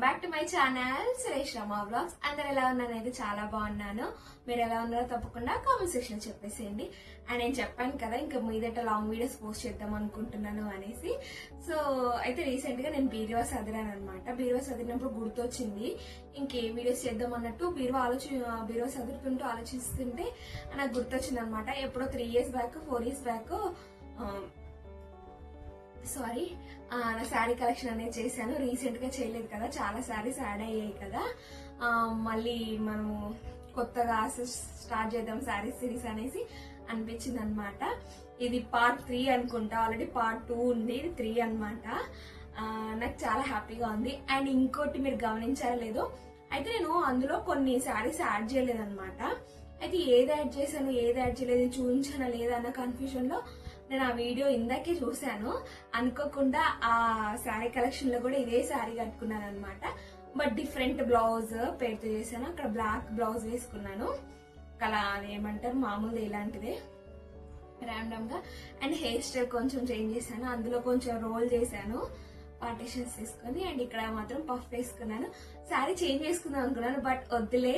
Back to my channel Suresh Rama vlogs. అందరు ఎలా ఉన్నానైతే చాలా బాగున్నాను. మీరు ఎలా ఉన్నారో తప్పకుండా కామెంట్ సెక్షన్ చెప్పేసేయండి. అండ్ నేను చెప్పాను కదా ఇంకా మీదట లాంగ్ వీడియోస్ పోస్ట్ చేద్దాం అనుకుంటున్నాను అనేసి. సో అయితే రీసెంట్ గా నేను బీరువా సదిరాను అనమాట. బీరువా సదిరినప్పుడు గుర్తొచ్చింది ఇంకేం వీడియోస్ చేద్దాం అన్నట్టు బీరువా సదురుతుంటూ ఆలోచిస్తుంటే నాకు గుర్తొచ్చింది అనమాట. ఎప్పుడో 3 years బ్యాక్ 4 years బ్యాక్ నా శారీ కలెక్షన్ అనేది చేశాను. రీసెంట్ గా చేయలేదు కదా, చాలా శారీస్ యాడ్ అయ్యాయి కదా. మళ్ళీ మనము కొత్తగా స్టార్ట్ చేద్దాం శారీ సిరీస్ అనేసి అనిపించింది అనమాట. ఇది పార్ట్ 3 అనుకుంటా, ఆల్రెడీ పార్ట్ 2 ఉంది, ఇది 3 అనమాట. నాకు చాలా హ్యాపీగా ఉంది. అండ్ ఇంకోటి మీరు గమనించారో లేదో, అయితే నేను అందులో కొన్ని శారీస్ యాడ్ చేయలేదన్నమాట. అయితే ఏది యాడ్ చేశాను ఏది యాడ్ చేయలేదు, చూపించానా లేదా అన్న కన్ఫ్యూజన్ లో నేను ఆ వీడియో ఇందాకే చూశాను. అనుకోకుండా ఆ శారీ కలెక్షన్ లో కూడా ఇదే శారీ కట్టుకున్నాను అనమాట. బట్ డిఫరెంట్ బ్లౌజ్ పేరుతో చేశాను. అక్కడ బ్లాక్ బ్లౌజ్ వేసుకున్నాను, అలా ఏమంటారు మామూలుగా ఇలాంటిదే ర్యాండమ్ గా. అండ్ హెయిర్ స్టైల్ కొంచెం చేంజ్ చేశాను, అందులో కొంచెం రోల్ చేశాను పార్టీషన్స్ తీసుకొని. అండ్ ఇక్కడ మాత్రం పఫ్ వేసుకున్నాను. శారీ చేంజ్ చేసుకుందాం అనుకున్నాను, బట్ వద్దులే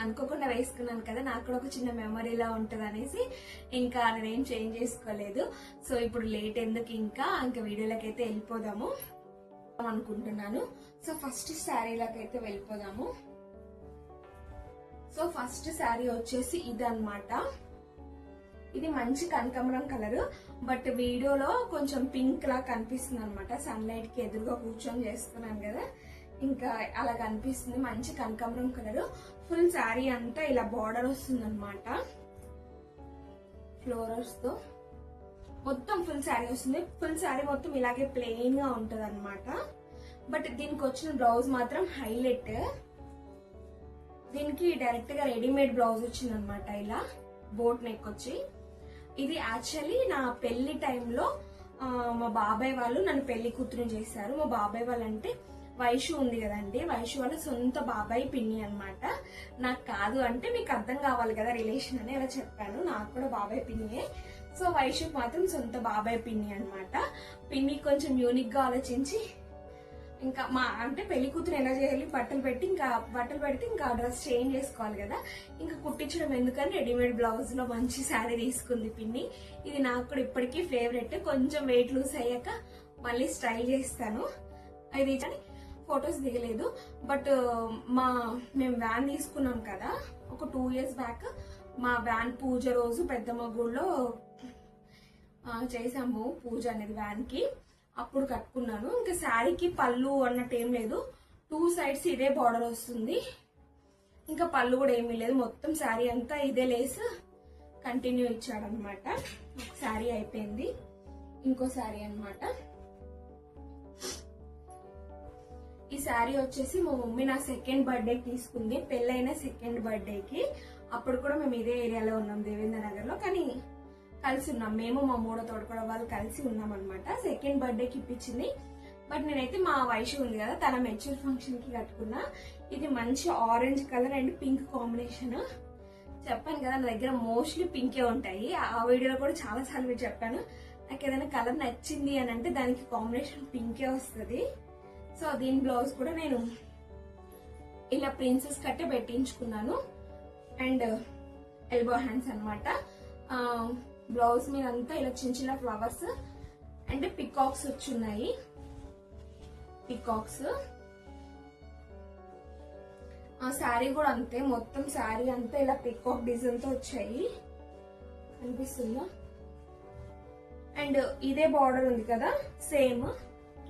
అనుకోకుండా వేసుకున్నాను కదా, నాకు కూడా ఒక చిన్న మెమరీలా ఉంటది అనేసి ఇంకా నేనేం చేంజ్ చేసుకోలేదు. సో ఇప్పుడు లేట్ ఎందుకు, ఇంకా వీడియోలోకి అయితే వెళ్ళిపోదాము అనుకుంటున్నాను. సో ఫస్ట్ శారీలకైతే వెళ్ళిపోదాము. సో ఫస్ట్ శారీ వచ్చేసి ఇదన్నమాట. ఇది మంచి కనకాంబరం కలర్, బట్ వీడియోలో కొంచెం పింక్ లా కనిపిస్తుంది అనమాట. సన్ లైట్ కి ఎదురుగా కూర్చొని చేస్తున్నాను కదా, ఇంకా అలా కనిపిస్తుంది. మంచి కనకాంబరం కలర్. ఫుల్ శారీ అంతా ఇలా బార్డర్ వస్తుంది అనమాట, ఫ్లోరల్స్ తో మొత్తం ఫుల్ శారీ వస్తుంది. ఫుల్ శారీ మొత్తం ఇలాగే ప్లెయిన్ గా ఉంటది అనమాట. బట్ దీనికి వచ్చిన బ్లౌజ్ మాత్రం హైలైట్. దీనికి డైరెక్ట్ గా రెడీమేడ్ బ్లౌజ్ వచ్చింది అనమాట, ఇలా బోట్ నెక్ వచ్చి. ఇది యాక్చువల్లీ నా పెళ్లి టైంలో మా బాబాయ్ వాళ్ళు నన్ను పెళ్లి కూతురు చేశారు. మా బాబాయ్ వాళ్ళు అంటే వైషు ఉంది కదండి, వైషు వాళ్ళ సొంత బాబాయ్ పిన్ని అనమాట. నాకు కాదు అంటే మీకు అర్థం కావాలి కదా రిలేషన్ అని అలా చెప్పాను. నాకు కూడా బాబాయ్ పిన్నియే. సో వైషు మాత్రం సొంత బాబాయ్ పిన్ని అనమాట. పిన్ని కొంచెం యూనిక్ గా ఆలోచించి ఇంకా మా అంటే పెళ్లి కూతురు ఎలా చేయాలి, బట్టలు పెడితే ఇంకా డ్రెస్ చేంజ్ చేసుకోవాలి కదా, ఇంకా కుట్టించడం ఎందుకని రెడీమేడ్ బ్లౌజ్ లో మంచి శారీ తీసుకుంది పిన్ని. ఇది నాకు కూడా ఇప్పటికీ ఫేవరెట్. కొంచెం వెయిట్ లూజ్ అయ్యాక మళ్ళీ స్టైల్ చేస్తాను. ఇది ఫొటోస్ దిగలేదు, బట్ మేము వ్యాన్ తీసుకున్నాం కదా ఒక 2 years బ్యాక్. మా వ్యాన్ పూజ రోజు పెద్దమ్మ గుడిలో చేసాము పూజ అనేది వ్యాన్ కి, అప్పుడు కట్టుకున్నాను. ఇంకా శారీకి పళ్ళు అన్నట్టు ఏం లేదు, 2 sides ఇదే బార్డర్ వస్తుంది. ఇంకా పళ్ళు కూడా ఏమీ లేదు, మొత్తం శారీ అంతా ఇదే లేస్ కంటిన్యూ ఇచ్చాడనమాట. ఒక శారీ అయిపోయింది, ఇంకో శారీ అనమాట. ఈ శారీ వచ్చేసి మా మమ్మీ నా 2nd birthday తీసుకుంది, పెళ్ళైన 2nd birthday కి. అప్పుడు కూడా మేము ఇదే ఏరియాలో ఉన్నాం, దేవేంద్ర నగర్ లో, కానీ కలిసి ఉన్నాం. మేము మా 3వ తోడుకోడ వాళ్ళు కలిసి ఉన్నాం అనమాట. 2nd birthday కి ఇప్పించింది. బట్ నేనైతే మా వయసు ఉంది కదా, తన మెచ్యూర్ ఫంక్షన్ కి కట్టుకున్నా. ఇది మంచి orange colour and pink combination. చెప్పాను కదా నా దగ్గర మోస్ట్లీ పింకే ఉంటాయి. ఆ వీడియోలో కూడా చాలా సార్లు చెప్పాను, నాకు ఏదైనా కలర్ నచ్చింది అని అంటే దానికి కాంబినేషన్ పింకే వస్తుంది. సో దీని బ్లౌజ్ కూడా నేను ఇలా ప్రిన్సెస్ కట్టే పెట్టించుకున్నాను. అండ్ ఎల్బో హ్యాండ్స్ అనమాట. బ్లౌజ్ మీద అంతా ఇలా చిన్న చిన్న ఫ్లవర్స్ అండ్ పికాక్స్ వచ్చున్నాయి. పికాక్స్ ఆ శారీ కూడా అంతే, మొత్తం శారీ అంతా ఇలా పికాక్ డిజైన్ తో వచ్చాయి, కనిపిస్తుందా. అండ్ ఇదే బార్డర్ ఉంది కదా, సేమ్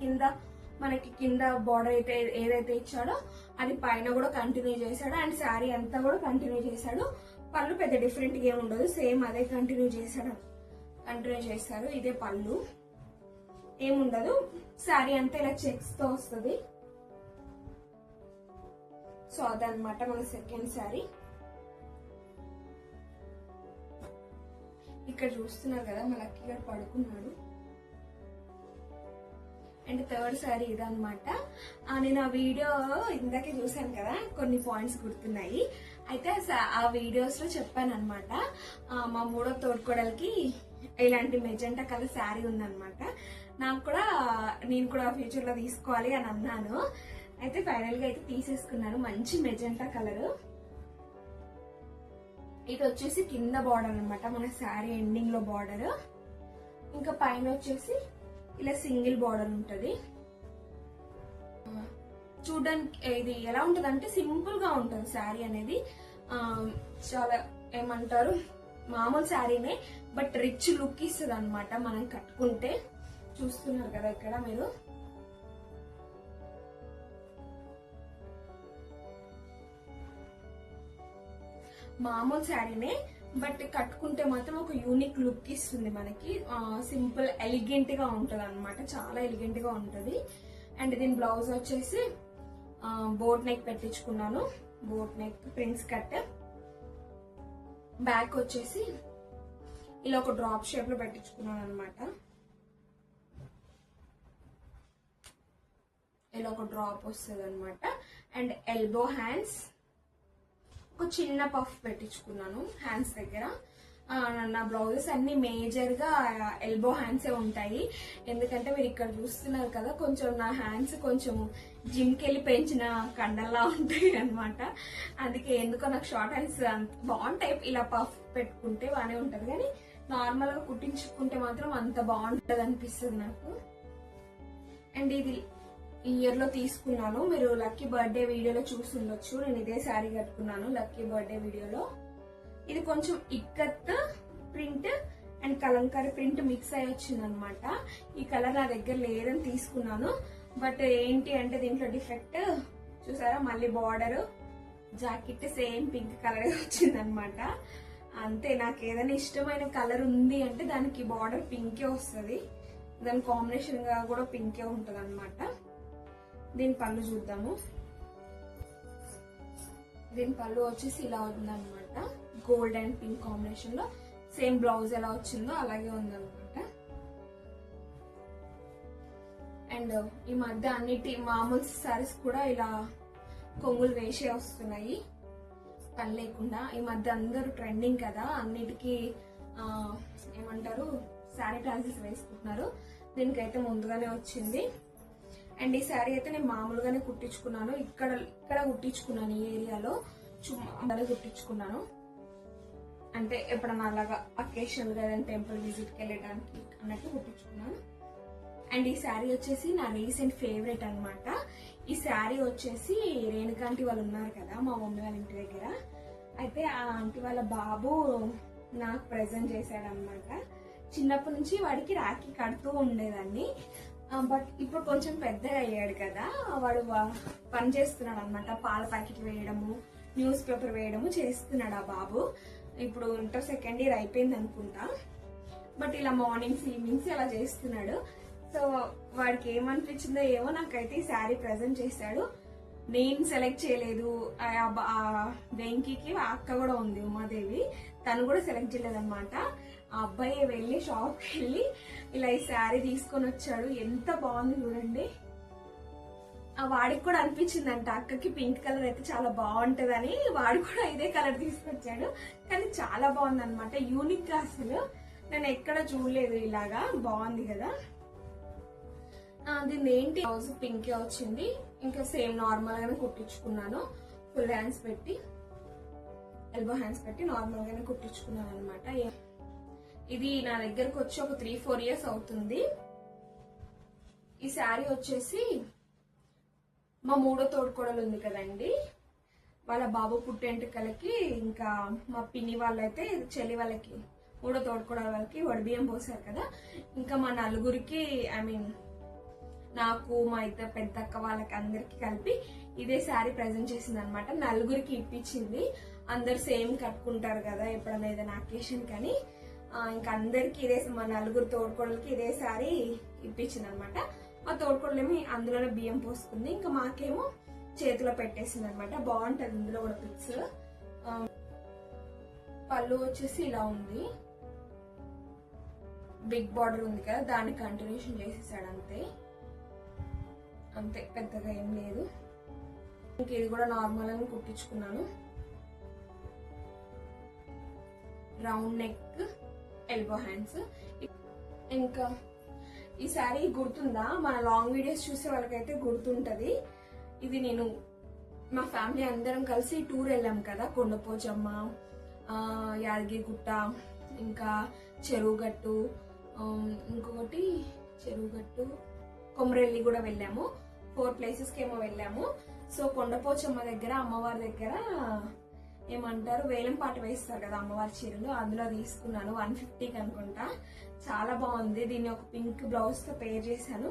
కింద మనకి కింద బార్డర్ అయితే ఏదైతే ఇచ్చాడో అది పైన కూడా కంటిన్యూ చేశాడు. అండ్ శారీ అంతా కూడా కంటిన్యూ చేశాడు. పళ్ళు పెద్ద డిఫరెంట్ గా ఏమి ఉండదు, సేమ్ అదే కంటిన్యూ చేశారు. ఇదే పళ్ళు, ఏముండదు. శారీ అంతా ఇలా చెక్స్ తో వస్తుంది. సో అదనమాట మన 2nd శారీ. ఇక్కడ చూస్తున్నారు కదా మా లక్కీ గారు పడుకున్నాడు. అండ్ 3rd శారీ ఇదనమాట. నేను ఆ వీడియో ఇందాకే చూసాను కదా, కొన్ని పాయింట్స్ గుర్తున్నాయి. అయితే ఆ వీడియోస్ లో చెప్పాను అనమాట, మా 3వ తోడుకోడలకి ఇలాంటి మెజెంటా కలర్ శారీ ఉందనమాట. నాకు కూడా నేను కూడా ఫ్యూచర్ లో తీసుకోవాలి అని అన్నాను. అయితే ఫైనల్ గా అయితే తీసేసుకున్నాను. మంచి మెజెంటా కలర్. ఇది వచ్చేసి కింద బార్డర్ అన్నమాట, మన శారీ ఎండింగ్ లో బార్డర్. ఇంకా పైన వచ్చేసి ఇలా సింగిల్ బార్డర్ ఉంటది. చూడడానికి ఇది ఎలా ఉంటది అంటే సింపుల్ గా ఉంటది శారీ అనేది. చాలా ఏమంటారు మామూలు శారీనే, బట్ రిచ్ లుక్ ఇస్తుంది అనమాట మనం కట్టుకుంటే. చూస్తున్నారు కదా ఇక్కడ మీరు. మామూలు శారీనే, బట్ కట్టుకుంటే మాత్రం ఒక యూనిక్ లుక్ ఇస్తుంది మనకి. సింపుల్ ఎలిగెంట్ గా ఉంటది అనమాట, చాలా ఎలిగెంట్ గా ఉంటది. అండ్ దీని బ్లౌజ్ వచ్చేసి బోట్ నెక్ పెట్టించుకున్నాను. Boat neck prince cut. Back వచ్చేసి ఇలా ఒక డ్రాప్ షేప్ లో పెట్టించుకున్నాను అనమాట. ఇలా ఒక డ్రాప్ వస్తుంది అనమాట. అండ్ ఎల్బో హ్యాండ్స్ ఒక చిన్న పఫ్ పెట్టించుకున్నాను హ్యాండ్స్ దగ్గర. నా బ్లౌజెస్ అన్ని మేజర్ గా ఎల్బో హ్యాండ్సే ఉంటాయి. ఎందుకంటే మీరు ఇక్కడ చూస్తున్నారు కదా, కొంచెం నా హ్యాండ్స్ కొంచెం జిమ్ కి వెళ్ళి పెంచిన కండల్లా ఉంటాయి అనమాట. అందుకే ఎందుకో నాకు షార్ట్ హ్యాండ్స్ బాగుంటాయి. ఇలా పఫ్ పెట్టుకుంటే బాగానే ఉంటది, కానీ నార్మల్ గా కుట్టించుకుంటే మాత్రం అంత బాగుంటది అనిపిస్తుంది నాకు. అండ్ ఇది ఈ ఇయర్ లో తీసుకున్నాను. మీరు లక్కీ బర్త్డే వీడియోలో చూస్తుండొచ్చు. నేను ఇదే శారీ కట్టుకున్నాను లక్కీ బర్త్డే వీడియోలో. ఇది కొంచెం ikat print and Kalamkari print mix అయ్యి వచ్చింది అనమాట. ఈ కలర్ నా దగ్గర లేదని తీసుకున్నాను. బట్ ఏంటి అంటే దీంట్లో డిఫెక్ట్ చూసారా, మళ్ళీ border jacket same pink colour వచ్చింది అనమాట. అంతే, నాకు ఏదైనా ఇష్టమైన కలర్ ఉంది అంటే దానికి బార్డర్ పింకే వస్తుంది, దాని కాంబినేషన్ గా కూడా పింకే ఉంటది అనమాట. దీని పళ్ళు చూద్దాము. దీని పళ్ళు వచ్చేసి ఇలా ఉందన్నమాట, గోల్డ్ అండ్ పింక్ కాంబినేషన్ లో. సేమ్ బ్లౌజ్ ఎలా వచ్చిందో అలాగే ఉందన్నమాట. అండ్ ఈ మధ్య అన్నిటి మామూలు సారీస్ కూడా ఇలా కొంగులు వేసే వస్తున్నాయి పని లేకుండా. ఈ మధ్య అందరూ ట్రెండింగ్ కదా, అన్నిటికీ ఏమంటారు శారీ ట్రాన్సెస్ వేసుకుంటున్నారు. దీనికైతే ముందుగానే వచ్చింది. అండ్ ఈ శారీ అయితే నేను మామూలుగానే కుట్టించుకున్నాను. ఇక్కడ కుట్టించుకున్నాను, ఈ ఏరియాలో చుమ్మా కుట్టించుకున్నాను. అంటే ఎప్పుడన్నా అలాగా అకేషన్ గా టెంపుల్ విజిట్ కి వెళ్ళడానికి అన్నట్టు కుట్టించుకున్నాను. అండ్ ఈ శారీ వచ్చేసి నా రీసెంట్ ఫేవరెట్ అనమాట. ఈ శారీ వచ్చేసి రేణుకా ఆంటీ వాళ్ళు ఉన్నారు కదా మా మమ్మీ వాళ్ళ ఇంటి దగ్గర, అయితే ఆ ఆంటీ వాళ్ళ బాబు నాకు ప్రెజెంట్ చేశాడు అనమాట. చిన్నప్పటి నుంచి వాడికి రాఖీ కడుతూ ఉండేదాన్ని. బట్ ఇప్పుడు కొంచెం పెద్దగా అయ్యాడు కదా, వాడు పని చేస్తున్నాడు అనమాట. పాల ప్యాకెట్ వేయడము, న్యూస్ పేపర్ వేయడము చేస్తున్నాడు ఆ బాబు. ఇప్పుడు ఇంటర్ సెకండ్ ఇయర్ అయిపోయింది అనుకుంటా. బట్ ఇలా మార్నింగ్స్ ఈవినింగ్స్ ఇలా చేస్తున్నాడు. సో వాడికి ఏమనిపించిందో ఏమో, నాకైతే ఈ శారీ ప్రెజెంట్ చేశాడు. నేను సెలెక్ట్ చేయలేదు. వెంకీకి అక్క కూడా ఉంది ఉమాదేవి, తను కూడా సెలెక్ట్ చేయలేదు అనమాట. ఆ అబ్బాయి వెళ్ళి షాప్కి వెళ్ళి ఇలా ఈ శారీ తీసుకొని వచ్చాడు. ఎంత బాగుంది చూడండి. వాడికి కూడా అనిపించిందంట అక్కకి పింక్ కలర్ అయితే చాలా బాగుంటదని, వాడు కూడా ఇదే కలర్ తీసుకొచ్చాడు. కానీ చాలా బాగుంది అనమాట, యూనిక్ గా. అసలు నేను ఎక్కడ చూడలేదు ఇలాగా, బాగుంది కదా. దీన్ని ఏంటి బ్లౌజ్ పింకే వచ్చింది. ఇంకా సేమ్ నార్మల్ గానే కుట్టించుకున్నాను. ఫుల్ హ్యాండ్స్ పెట్టి, ఎల్బో హ్యాండ్స్ పెట్టి నార్మల్ గానే కుట్టించుకున్నాను అనమాట. ఇది నా దగ్గరకు వచ్చి ఒక 3-4 ఇయర్స్ అవుతుంది. ఈ శారీ వచ్చేసి మా మూడో తోడుకోడలు ఉంది కదండి, వాళ్ళ బాబు పుట్టెంటుకలకి, ఇంకా మా పిన్ని వాళ్ళైతే చెల్లి వాళ్ళకి, మూడో తోడుకోడల వాళ్ళకి వడిబియ్యం పోసారు కదా. ఇంకా మా నలుగురికి, ఐ మీన్ నాకు, మా ఇద్దరు పెద్ద అక్క వాళ్ళకి అందరికి కలిపి ఇదే శారీ ప్రెజెంట్ చేసింది అనమాట. నలుగురికి ఇప్పించింది. అందరు సేమ్ కట్టుకుంటారు కదా ఎప్పుడైనా ఏదైనా అకేషన్ కానీ. ఇంకా అందరికి ఇదే, మా నలుగురు తోడుకోడలకి ఇదే శారీ ఇప్పించింది అనమాట. మా తోడుకోడలేమో అందులోనే బియ్యం పోసుకుంది, ఇంకా మాకేమో చేతిలో పెట్టేసింది అనమాట. బాగుంటది ఇందులో కూడా పిక్స్. పళ్ళు వచ్చేసి ఇలా ఉంది, బిగ్ బార్డర్ ఉంది కదా, దాన్ని కంటిన్యూషన్ చేసేసాడు అంతే. పెద్దగా ఏం లేదు. ఇంక ఇది కూడా నార్మల్ గా కుట్టించుకున్నాను. Round neck, elbow hands. ఇంకా ఈ శారీ గుర్తుందా, మన లాంగ్ వీడియోస్ చూసే వాళ్ళకైతే గుర్తుంటది. ఇది నేను మా ఫ్యామిలీ అందరం కలిసి టూర్ వెళ్ళాం కదా, కొండపోచమ్మ, యాదగిరిగుట్ట, ఇంకా చెరువుగట్టు, ఇంకొకటి చెరువుగట్టు, కొమరెల్లి కూడా వెళ్ళాము. 4 ప్లేసెస్కి ఏమో వెళ్ళాము. సో కొండపోచమ్మ దగ్గర అమ్మవారి దగ్గర ఏమంటారు వేలం పాట వేస్తారు కదా అమ్మవారి చీరలు, అందులో తీసుకున్నాను 150కి అనుకుంటా. చాలా బాగుంది. దీన్ని ఒక పింక్ బ్లౌజ్ తో పేర్ చేశాను.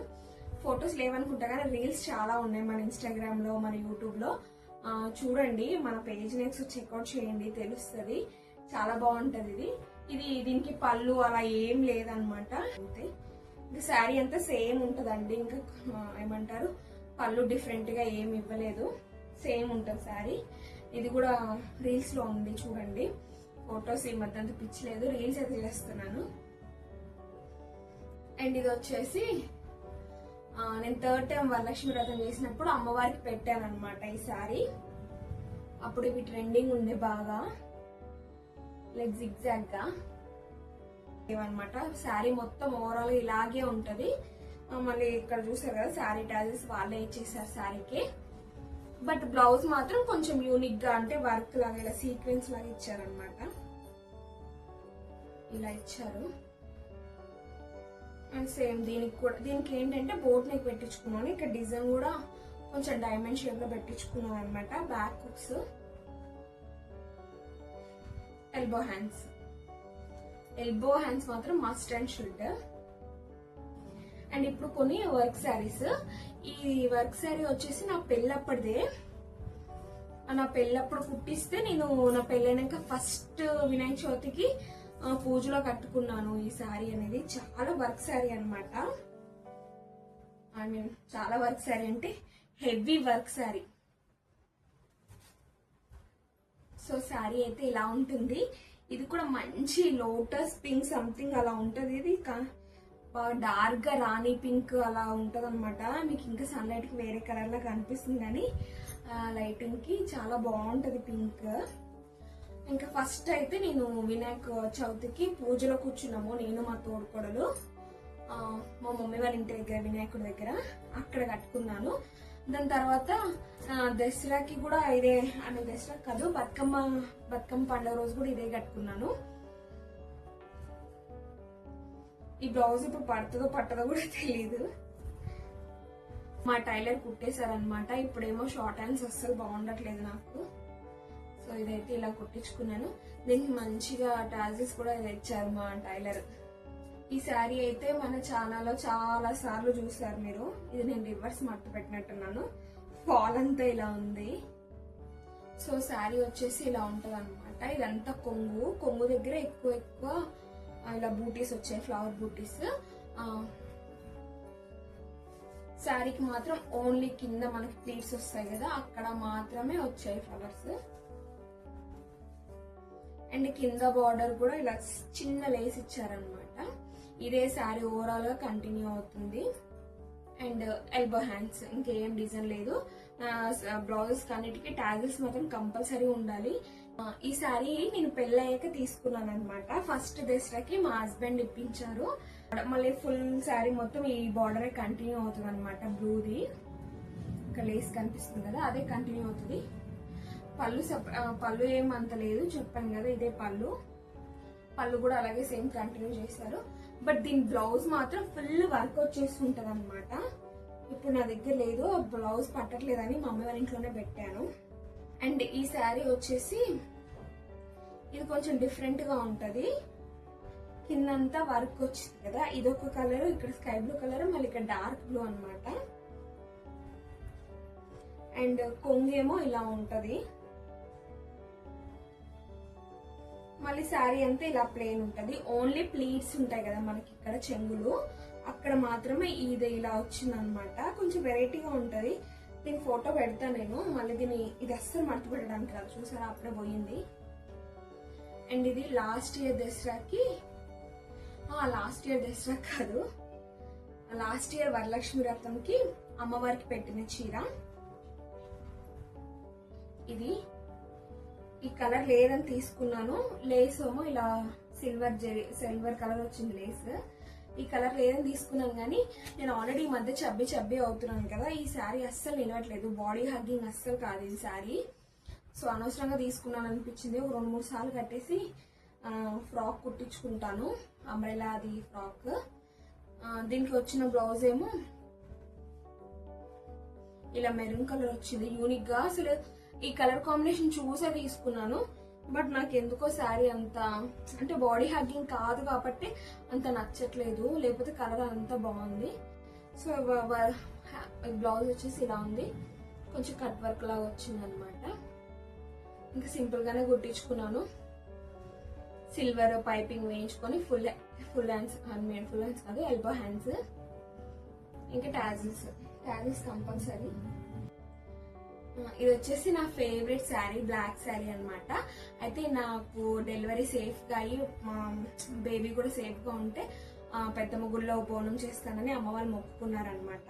ఫొటోస్ లేవనుకుంటా కానీ రీల్స్ చాలా ఉన్నాయి మన ఇన్స్టాగ్రామ్ లో, మన యూట్యూబ్ లో. చూడండి, మన పేజ్ నెక్స్ట్ చెక్అవుట్ చేయండి, తెలుస్తుంది. చాలా బాగుంటది ఇది. దీనికి పళ్ళు అలా ఏం లేదనమాట. అంతే, ఇంకా శారీ అంతా సేమ్ ఉంటదండి. ఇంకా ఏమంటారు పళ్ళు డిఫరెంట్ గా ఏం ఇవ్వలేదు, సేమ్ ఉంటది శారీ. ఇది కూడా రీల్స్ లో ఉంది చూడండి. ఫొటోస్ ఈ మధ్య అంత పిచ్చలేదు, రీల్స్ అయితే చేస్తున్నాను. అండ్ ఇది వచ్చేసి నేను 3rd టైం వరలక్ష్మి వ్రతం చేసినప్పుడు అమ్మవారికి పెట్టాను అనమాట ఈ శారీ. అప్పుడు ఇవి ట్రెండింగ్ ఉండే బాగా, లైక్ జిగ్జాగ్ గా ఇవన్నమాట. శారీ మొత్తం ఓవరాల్ ఇలాగే ఉంటది. మళ్ళీ ఇక్కడ చూసారు కదా శారీ టాజెస్ వాళ్ళే ఇచ్చేసారు శారీకి. బట్ బ్లౌజ్ మాత్రం కొంచెం యూనిక్ గా, అంటే వర్క్ లాగా ఇలా సీక్వెన్స్ లాగా ఇచ్చారనమాట. ఇలా ఇచ్చారు. అండ్ సేమ్ దీనికి ఏంటంటే బోట్ నెక్ పెట్టించుకున్నాను. ఇక్కడ డిజైన్ కూడా కొంచెం డైమండ్ షేప్ లో పెట్టించుకున్నాను అనమాట. బ్యాక్ హుక్స్, ఎల్బో హ్యాండ్స్ మాత్రం మస్ట్ అండ్ షుడ్. అండ్ ఇప్పుడు కొన్ని వర్క్ శారీస్. ఈ వర్క్ శారీ వచ్చేసి నా పెళ్ళప్పటిదే. నా పెళ్ళప్పుడు కుట్టిస్తే నేను నా పెళ్ళైనాక ఫస్ట్ వినాయక చవితికి పూజలో కట్టుకున్నాను ఈ శారీ అనేది. చాలా వర్క్ శారీ అనమాట. ఐ మీన్ చాలా వర్క్ శారీ అంటే heavy work sari. So sari అయితే ఇలా ఉంటుంది. ఇది కూడా మంచి లోటస్ పింక్ సంథింగ్ అలా ఉంటది. ఇది డార్క్ గా రాణి పింక్ అలా ఉంటది అనమాట. మీకు ఇంకా సన్లైట్ కి వేరే కలర్ లా కనిపిస్తుంది కానీ లైటింగ్ కి చాలా బాగుంటది పింక్. ఇంకా ఫస్ట్ అయితే నేను వినాయక చవితికి పూజలో కూర్చున్నాము, నేను మా తోడుకోడలు. మా మమ్మీ వాళ్ళ ఇంటి దగ్గర వినాయకుడి దగ్గర అక్కడ కట్టుకున్నాను. దాని తర్వాత దసరాకి కూడా ఇదే, అంటే దసరా కాదు బతుకమ్మ పండుగ రోజు కూడా ఇదే కట్టుకున్నాను. ఈ బ్లౌజ్ ఇప్పుడు పడుతుందో పట్టదో కూడా తెలియదు. మా టైలర్ కుట్టేశారనమాట. ఇప్పుడేమో షార్ట్ హ్యాండ్స్ అస్సలు బాగుండట్లేదు నాకు. సో ఇదైతే ఇలా కుట్టించుకున్నాను. దీనికి మంచిగా టాజెస్ కూడా ఇచ్చారు మా టైలర్. ఈ శారీ అయితే మన ఛానల్లో చాలా సార్లు చూసారు మీరు. ఇది నేను రివర్స్ మట్టు పెట్టినట్టున్నాను. ఫాల్ అంతా ఇలా ఉంది. సో శారీ వచ్చేసి ఇలా ఉంటది అనమాట. ఇదంతా కొంగు దగ్గర ఎక్కువ ఇలా బూటీస్ వచ్చాయి, ఫ్లవర్ బూటీస్. శారీకి మాత్రం ఓన్లీ కింద మనకి ప్లీట్స్ వస్తాయి కదా, అక్కడ మాత్రమే వచ్చాయి ఫ్లవర్స్. అండ్ కింద బార్డర్ కూడా ఇలా చిన్న లేస్ ఇచ్చారనమాట. ఇదే శారీ ఓవరాల్ గా కంటిన్యూ అవుతుంది. అండ్ ఎల్బో హ్యాండ్స్, ఇంకేం డిజైన్ లేదు. బ్లౌజెస్ కన్నిటికి టాజెస్ మాత్రం కంపల్సరీ ఉండాలి. ఈ శారీ నేను పెళ్ళయ్యాక తీసుకున్నాను అనమాట. ఫస్ట్ దసరాకి మా హస్బెండ్ ఇప్పించారు. మళ్ళీ ఫుల్ శారీ మొత్తం ఈ బార్డర్ కంటిన్యూ అవుతుంది అనమాట. బ్లూది ఇక్కడ లేస్ కనిపిస్తుంది కదా, అదే కంటిన్యూ అవుతుంది. పళ్ళు ఏమంత లేదు, చెప్పాను కదా ఇదే పళ్ళు కూడా అలాగే సేమ్ కంటిన్యూ చేశారు. బట్ దీని బ్లౌజ్ మాత్రం ఫుల్ వర్క్ వచ్చేస్తుంటది అనమాట. ఇప్పుడు నా దగ్గర లేదు, బ్లౌజ్ పట్టట్లేదని మా అమ్మ వాళ్ళ ఇంట్లోనే పెట్టాను. అండ్ ఈ శారీ వచ్చేసి ఇది కొంచెం డిఫరెంట్ గా ఉంటది. కిందంతా వర్క్ వచ్చింది కదా, ఇదొక కలర్, ఇక్కడ స్కై బ్లూ కలర్, మళ్ళీ ఇక్కడ డార్క్ బ్లూ అనమాట. అండ్ కొంగేమో ఇలా ఉంటది. మళ్ళీ శారీ అంతా ఇలా ప్లెయిన్ ఉంటది. ఓన్లీ ప్లీట్స్ ఉంటాయి కదా మనకి ఇక్కడ చెంగులు, అక్కడ మాత్రమే ఇది ఇలా వచ్చింది అనమాట. కొంచెం వెరైటీగా ఉంటది. దీని ఫోటో పెడతా నేను. మళ్ళీ ఇది అస్సలు మడత పెట్టడానికి రాదు, చూసారా అప్పుడే పోయింది. అండ్ ఇది లాస్ట్ ఇయర్ దసరా కాదు, లాస్ట్ ఇయర్ వరలక్ష్మి వ్రతంకి అమ్మవారికి పెట్టిన చీర ఇది. ఈ కలర్ లేదని తీసుకున్నాను. లేస్ ఏమో ఇలా సిల్వర్ కలర్ వచ్చింది లేస్. ఈ కలర్ లేదని తీసుకున్నాను, కానీ నేను ఆల్రెడీ ఈ మధ్య చబ్బి అవుతున్నాను కదా, ఈ శారీ అస్సలు నిలవట్లేదు, బాడీ హగ్గింగ్ అస్సలు కాదు ఈ శారీ. సో అనవసరంగా తీసుకున్నాను అనిపించింది. ఒక 2-3 సార్లు కట్టేసి ఫ్రాక్ కుట్టించుకుంటాను, అంబ్రెలా అది ఫ్రాక్. దీనికి వచ్చిన బ్లౌజ్ ఏమో ఇలా మెరూన్ కలర్ వచ్చింది, యూనిక్ గా. అసలు ఈ కలర్ కాంబినేషన్ చూసే తీసుకున్నాను, బట్ నాకు ఎందుకో శారీ అంత అంటే బాడీ హగ్గింగ్ కాదు కాబట్టి అంత నచ్చట్లేదు, లేకపోతే కలర్ అంతా బాగుంది. సో బ్లౌజ్ వచ్చేసి ఇలా ఉంది, కొంచెం కట్ వర్క్ లాగా వచ్చింది అనమాట. ఇంకా సింపుల్ గానే కుట్టించుకున్నాను, సిల్వర్ పైపింగ్ వేయించుకొని ఫుల్ హ్యాండ్స్ కాదు, ఎల్బో హ్యాండ్స్. ఇంకా టాజిల్స్ కంపల్సరీ. ఇది వచ్చేసి నా ఫేవరెట్ శారీ, బ్లాక్ శారీ అనమాట. అయితే నాకు డెలివరీ సేఫ్ గా అయ్యి మా బేబీ కూడా సేఫ్ గా ఉంటే పెద్దమ్మ గుడిలో బోనం చేస్తానని అమ్మ వాళ్ళు మొక్కుకున్నారనమాట.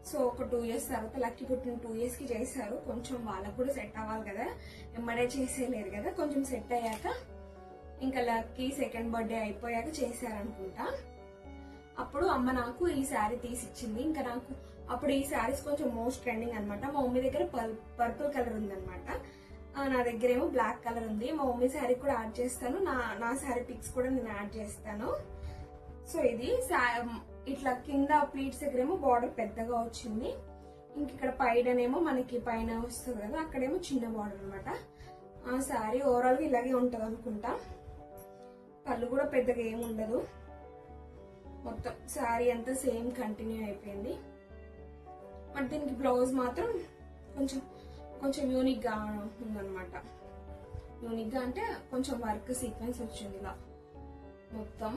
సో ఒక 2 years తర్వాత, లక్కీ పుట్టిన 2 years కి చేశారు. కొంచెం వాళ్ళకు కూడా సెట్ అవ్వాలి కదా, ఎమ్మడే చేసేయలేరు కదా, కొంచెం సెట్ అయ్యాక ఇంకా లక్కీ 2nd బర్త్డే అయిపోయాక చేశారనుకుంటా. అప్పుడు అమ్మ నాకు ఈ శారీ తీసిచ్చింది. ఇంకా నాకు అప్పుడు ఈ శారీస్ కొంచెం మోస్ట్ ట్రెండింగ్ అనమాట. మా మమ్మీ దగ్గర పర్పుల్ కలర్ ఉందనమాట, నా దగ్గర ఏమో బ్లాక్ కలర్ ఉంది. మా మమ్మీ శారీ కూడా యాడ్ చేస్తాను, నా శారీ పిక్స్ కూడా నేను యాడ్ చేస్తాను. సో ఇది ఇట్లా కింద ప్లీట్స్ దగ్గర ఏమో బార్డర్ పెద్దగా వచ్చింది, ఇంక ఇక్కడ పైడనేమో మనకి పైన వస్తుంది కదా, అక్కడేమో చిన్న బార్డర్ అనమాట. ఆ శారీ ఓవరాల్ గా ఇలాగే ఉంటది అనుకుంటా, పళ్ళు కూడా పెద్దగా ఏమి ఉండదు, మొత్తం శారీ అంతా సేమ్ కంటిన్యూ అయిపోయింది. బట్ దీనికి బ్లౌజ్ మాత్రం కొంచెం యూనిక్ గా ఉందన్నమాట. యూనిక్ గా అంటే కొంచెం వర్క్ సీక్వెన్స్ వచ్చింది ఇలా మొత్తం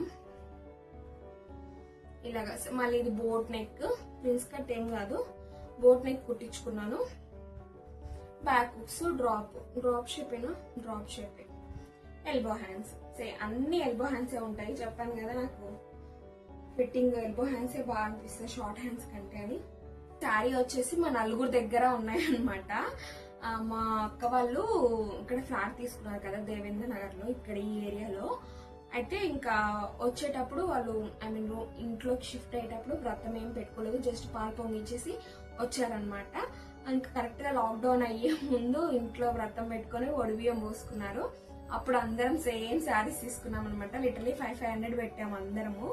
ఇలాగా. మళ్ళీ ఇది బోట్ నెక్, ప్రిన్స్ కట్ ఏం కాదు, బోట్ నెక్ కుట్టించుకున్నాను. Back hooks drop shape elbow hands, అన్ని ఎల్బో హ్యాండ్సే ఉంటాయి. చెప్పాను కదా నాకు ఫిట్టింగ్ ఎల్బో హ్యాండ్సే బాగా అనిపిస్తాయి షార్ట్ హ్యాండ్స్ కంటే అని. శారీ వచ్చేసి మా నలుగురు దగ్గర ఉన్నాయన్నమాట. మా అక్క వాళ్ళు ఇక్కడ ఫ్లాట్ తీసుకున్నారు కదా దేవేంద్ర నగర్ లో, ఇక్కడ ఈ ఏరియాలో. అయితే ఇంకా వచ్చేటప్పుడు వాళ్ళు ఇంట్లోకి షిఫ్ట్ అయ్యేటప్పుడు వ్రతం ఏం పెట్టుకోలేదు, జస్ట్ పాలు పొంగిచ్చేసి వచ్చారనమాట. ఇంకా కరెక్ట్ గా లాక్డౌన్ అయ్యే ముందు ఇంట్లో వ్రతం పెట్టుకొని ఒడిబియ్యం పోసుకున్నారు. అప్పుడు అందరం సేమ్ శారీస్ తీసుకున్నాం అనమాట. లిటరలీ 500 పెట్టాము అందరము.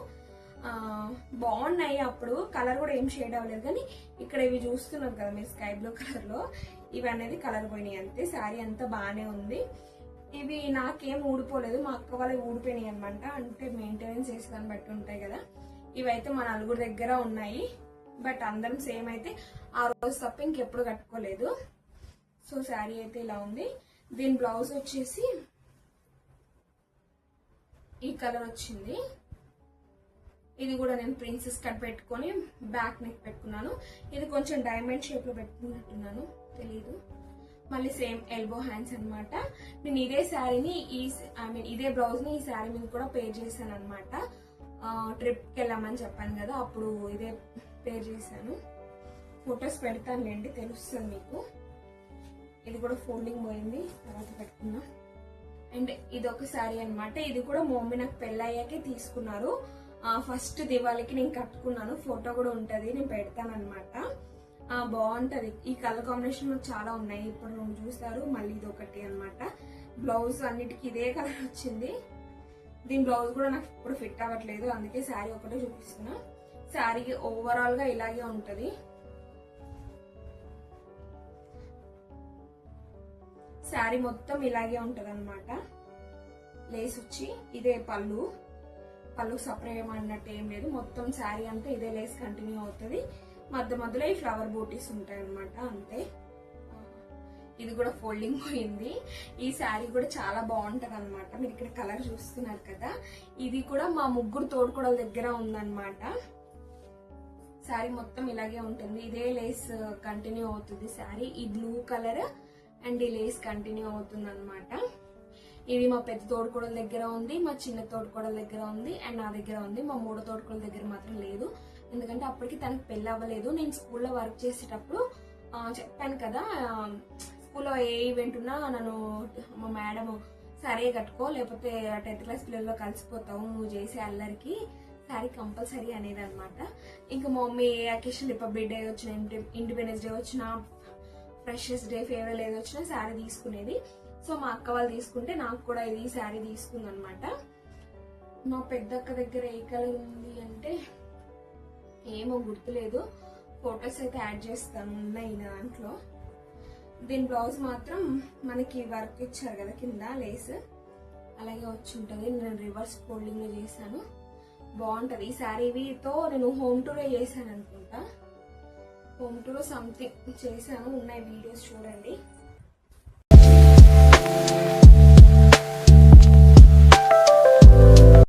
బాగున్నాయి. అప్పుడు కలర్ కూడా ఏం షేడ్ అవ్వలేదు, కానీ ఇక్కడ ఇవి చూస్తున్నారు కదా మీరు స్కై బ్లూ కలర్ లో, ఇవి అనేది కలర్ పోయినాయి అంతే. శారీ అంతా బాగానే ఉంది. ఇవి నాకేం ఊడిపోలేదు, మా అక్క వాళ్ళకి ఊడిపోయినాయి అనమాట. అంటే మెయింటెనెన్స్ చేసేదాన్ని బట్టి ఉంటాయి కదా. ఇవైతే మా నలుగురు దగ్గర ఉన్నాయి, బట్ అందరం సేమ్ అయితే ఆ రోజు తప్ప ఇంకెప్పుడు కట్టుకోలేదు. సో శారీ అయితే ఇలా ఉంది. దీని బ్లౌజ్ వచ్చేసి ఈ కలర్ వచ్చింది. ఇది కూడా నేను ప్రిన్సెస్ కట్ పెట్టుకొని బ్యాక్ నెక్ పెట్టుకున్నాను. ఇది కొంచెం డైమండ్ షేప్ లో పెట్టుకున్నట్టున్నాను, తెలీదు. మళ్ళీ సేమ్ ఎల్బో హ్యాండ్స్ అనమాట. నేను ఇదే శారీని ఇదే బ్లౌజ్ ని ఈ శారీ మీద కూడా పేర్ చేశాను అనమాట. ట్రిప్ కి వెళ్ళామని చెప్పాను కదా, అప్పుడు ఇదే పేర్ చేశాను. ఫొటోస్ పెడతానులేండి, తెలుస్తుంది మీకు. ఇది కూడా ఫోల్డింగ్ పోయింది, తర్వాత పెట్టుకున్నా. అండ్ ఇది ఒక శారీ అనమాట. ఇది కూడా మా మమ్మీ నాకు పెళ్ళయ్యాకే తీసుకున్నారు. ఫస్ట్ దివాళీకి నేను కట్టుకున్నాను, ఫోటో కూడా ఉంటది, నేను పెడతాను అనమాట. బాగుంటది. ఈ కలర్ కాంబినేషన్ చాలా ఉన్నాయి, ఇప్పుడు 2 చూస్తారు, మళ్ళీ ఇది ఒకటి అనమాట. బ్లౌజ్ అన్నిటికీ ఇదే కలర్ వచ్చింది. దీని బ్లౌజ్ కూడా నాకు ఇప్పుడు ఫిట్ అవ్వట్లేదు, అందుకే శారీ ఒకటే చూపిస్తున్నా. శారీ ఓవరాల్ గా ఇలాగే ఉంటది. శారీ మొత్తం ఇలాగే ఉంటది అనమాట. లేస్ వచ్చి ఇదే పళ్ళు సపరేట్ అన్నట్టు ఏం లేదు, మొత్తం శారీ అంతా ఇదే లేస్ కంటిన్యూ అవుతుంది. మధ్యలో ఈ ఫ్లవర్ బూటీస్ ఉంటాయి అనమాట, అంతే. ఇది కూడా ఫోల్డింగ్ పోయింది. ఈ శారీ కూడా చాలా బాగుంటది అనమాట. మీరు ఇక్కడ కలర్ చూస్తున్నారు కదా, ఇది కూడా మా ముగ్గురు తోడుకోడల దగ్గర ఉందన్నమాట. శారీ మొత్తం ఇలాగే ఉంటుంది, ఇదే లేస్ కంటిన్యూ అవుతుంది శారీ. ఈ బ్లూ కలర్ అండ్ ఈ లేస్ కంటిన్యూ అవుతుంది అనమాట. ఇది మా పెద్ద తోడుకోడల దగ్గర ఉంది, మా చిన్న తోడుకోడల దగ్గర ఉంది, అండ్ నా దగ్గర ఉంది. మా 3వ తోడుకోడల దగ్గర మాత్రం లేదు, ఎందుకంటే అప్పటికి తనకు పెళ్లి అవ్వలేదు. నేను స్కూల్లో వర్క్ చేసేటప్పుడు చెప్పాను కదా, స్కూల్లో ఏ ఈవెంట్ ఉన్నా నన్ను మా మేడం సరే కట్టుకో, లేకపోతే 10th క్లాస్ పిల్లల్లో కలిసిపోతావు, నువ్వు చేసే అల్లరికి శారీ కంపల్సరీ అనేది అనమాట. ఇంకా మా మమ్మీ ఏ అకేషన్, రిపబ్లిక్ డే వచ్చినా, ఇండిపెండెన్స్ డే వచ్చినా, ఫ్రెషర్స్ డే, ఫేర్వెల్ ఏది వచ్చినా శారీ తీసుకునేది. సో మా అక్క వాళ్ళు తీసుకుంటే నాకు కూడా ఇది శారీ తీసుకుంది అనమాట. మా పెద్దక్క దగ్గర ఏ కలర్ ఉంది అంటే ఏమో గుర్తులేదు, ఫొటోస్ అయితే యాడ్ చేస్తాను ఉన్నాయి దాంట్లో. దీని బ్లౌజ్ మాత్రం మనకి వర్క్ ఇచ్చారు కదా కింద లేస్, అలాగే వచ్చి ఉంటుంది. నేను రివర్స్ ఫోల్డింగ్ లో చేశాను, బాగుంటది. ఈ శారీతో నేను హోమ్ టూర్ చేశాను అనుకుంటా, హోమ్ టూర్ సంథింగ్ చేశాను, ఉన్నాయి వీడియోస్ చూడండి.